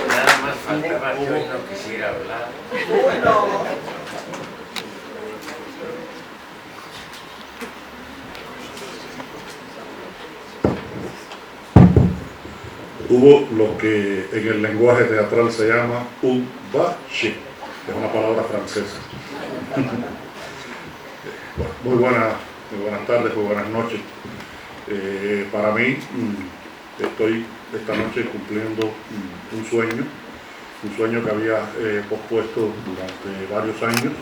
Nada más faltaba que hoy no quisiera hablar. Hubo lo que en el lenguaje teatral se llama un bache, que es una palabra francesa. Muy buenas tardes, muy buenas noches. Para mí, estoy esta noche cumpliendo un sueño que había pospuesto durante varios años,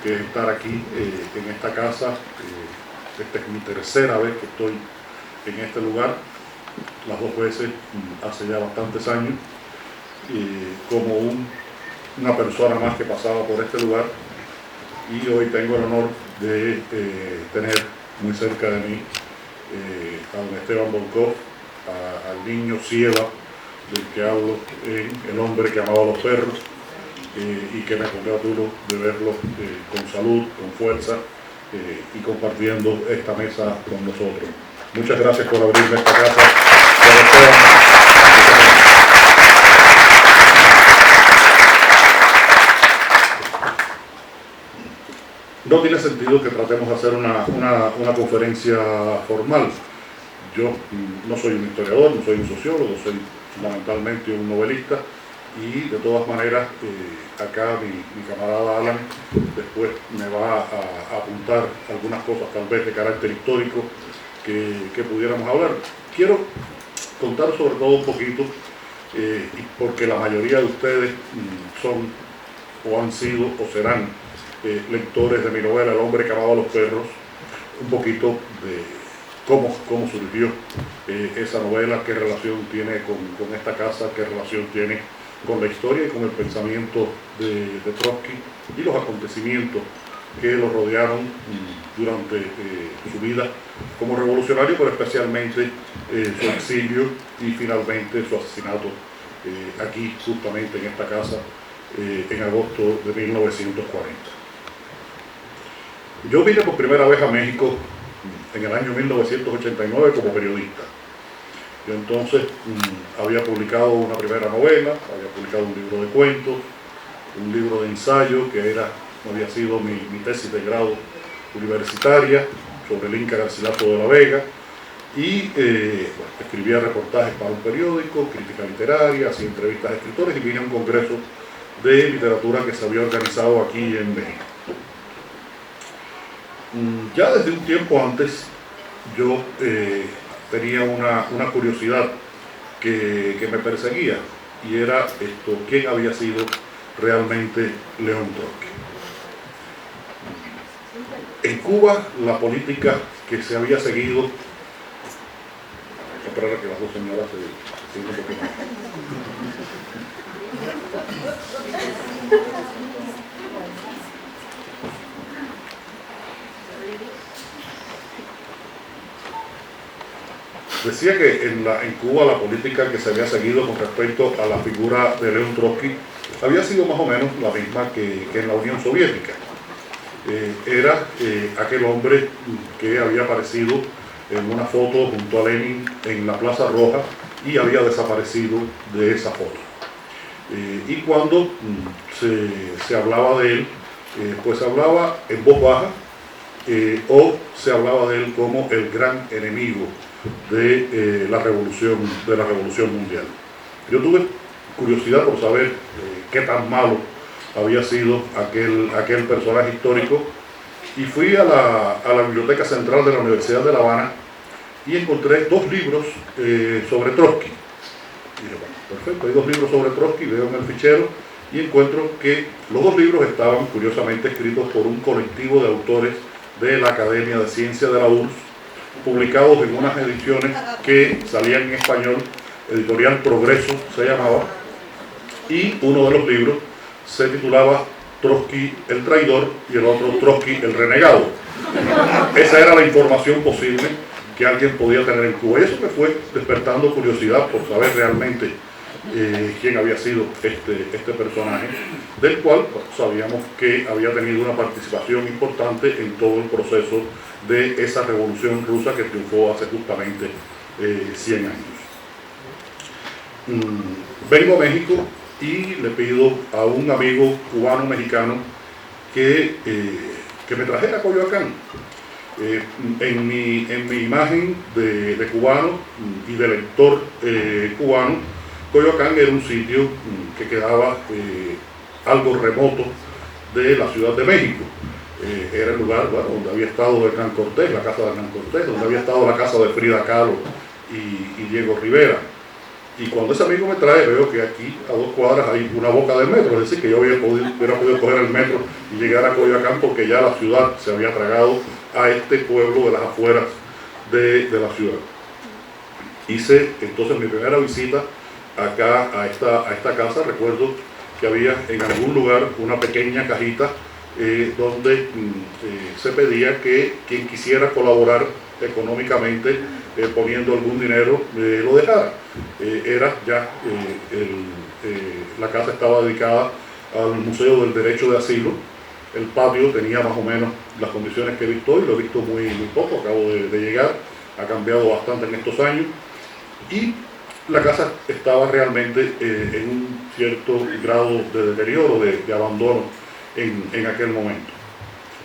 que es estar aquí en esta casa. Esta es mi tercera vez que estoy en este lugar, las dos veces hace ya bastantes años, como una persona más que pasaba por este lugar, y hoy tengo el honor de tener muy cerca de mí a don Esteban Volkov, al niño Cieva, del que hablo, el hombre que amaba a los perros, y que me congratulo de verlo con salud, con fuerza, y compartiendo esta mesa con nosotros. Muchas gracias por abrirme esta casa. No tiene sentido que tratemos de hacer una conferencia formal. Yo no soy un historiador, no soy un sociólogo, soy fundamentalmente un novelista, y de todas maneras acá mi camarada Alan después me va a apuntar algunas cosas tal vez de carácter histórico que pudiéramos hablar. Quiero contar sobre todo un poquito, porque la mayoría de ustedes son o han sido o serán lectores de mi novela El hombre que amaba a los perros, un poquito de cómo surgió esa novela, qué relación tiene con esta casa, qué relación tiene con la historia y con el pensamiento de Trotsky y los acontecimientos que lo rodearon durante su vida como revolucionario, pero especialmente su exilio y finalmente su asesinato aquí, justamente en esta casa, en agosto de 1940. Yo vine por primera vez a México en el año 1989 como periodista. Yo entonces había publicado una primera novela, había publicado un libro de cuentos, un libro de ensayo que había sido mi tesis de grado universitaria sobre el Inca Garcilaso de la Vega, y escribía reportajes para un periódico, crítica literaria, hacía entrevistas a escritores, y vine a un congreso de literatura que se había organizado aquí en México. Ya desde un tiempo antes yo tenía una curiosidad que me perseguía, y era quién había sido realmente León Trotsky. En Cuba, la política que se había seguido, esperar a que las dos señoras se sigan un poco más. Decía que en Cuba la política que se había seguido con respecto a la figura de León Trotsky había sido más o menos la misma que en la Unión Soviética. Era aquel hombre que había aparecido en una foto junto a Lenin en la Plaza Roja y había desaparecido de esa foto. Y cuando se hablaba de él, pues se hablaba en voz baja, o se hablaba de él como el gran enemigo de la revolución mundial. Yo tuve curiosidad por saber qué tan malo había sido aquel personaje histórico, y fui a la Biblioteca Central de la Universidad de La Habana y encontré dos libros sobre Trotsky. Y dije, bueno, perfecto, hay dos libros sobre Trotsky, veo en el fichero y encuentro que los dos libros estaban curiosamente escritos por un colectivo de autores de la Academia de Ciencias de la URSS, publicados en unas ediciones que salían en español, Editorial Progreso se llamaba, y uno de los libros se titulaba Trotsky el traidor y el otro Trotsky el renegado. Esa era la información posible que alguien podía tener en Cuba, y eso me fue despertando curiosidad por saber realmente quién había sido este personaje, del cual sabíamos que había tenido una participación importante en todo el proceso de esa revolución rusa que triunfó hace justamente 100 años. Vengo a México y le pido a un amigo cubano-mexicano que me trajera a Coyoacán. En mi imagen de cubano y de lector cubano, Coyoacán era un sitio que quedaba algo remoto de la Ciudad de México. Era el lugar, bueno, donde había estado Hernán Cortés, la casa de Hernán Cortés, donde había estado la casa de Frida Kahlo y Diego Rivera. Y cuando ese amigo me trae, veo que aquí a 2 cuadras hay una boca del metro, es decir, que yo hubiera podido coger el metro y llegar a Coyoacán porque ya la ciudad se había tragado a este pueblo de las afueras de la ciudad. Hice entonces mi primera visita acá a esta casa. Recuerdo que había en algún lugar una pequeña cajita donde se pedía que quien quisiera colaborar económicamente poniendo algún dinero lo dejara. La casa estaba dedicada al Museo del Derecho de Asilo. El patio tenía más o menos las condiciones que he visto hoy, lo he visto muy poco, acabo de llegar, ha cambiado bastante en estos años, y la casa estaba realmente en un cierto grado de deterioro, de abandono en aquel momento.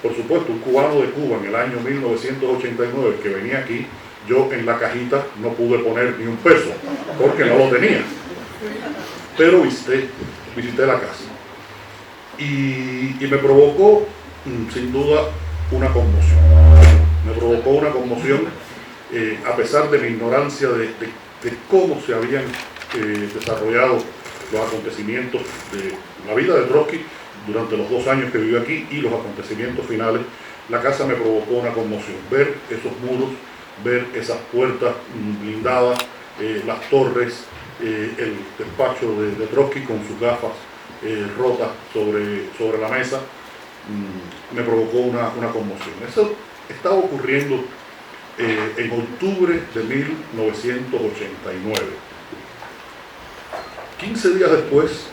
Por supuesto, un cubano de Cuba en el año 1989 que venía aquí, yo en la cajita no pude poner ni un peso, porque no lo tenía, pero visité la casa. Y me provocó, sin duda, una conmoción. Me provocó una conmoción, a pesar de mi ignorancia de cómo se habían desarrollado los acontecimientos de la vida de Trotsky durante los 2 años que vivió aquí y los acontecimientos finales. La casa me provocó una conmoción. Ver esos muros, ver esas puertas blindadas, las torres, el despacho de Trotsky con sus gafas rotas sobre la mesa, me provocó una conmoción. Eso estaba ocurriendo en octubre de 1989. 15 días después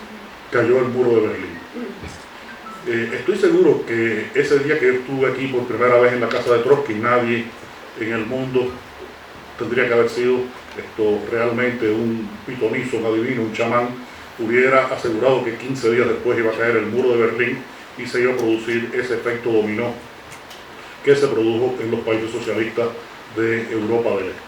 cayó el muro de Berlín. Estoy seguro que ese día que yo estuve aquí por primera vez en la casa de Trotsky, nadie en el mundo tendría que haber sido realmente un pitonizo, un adivino, un chamán, hubiera asegurado que 15 días después iba a caer el muro de Berlín y se iba a producir ese efecto dominó que se produjo en los países socialistas de Europa del Este.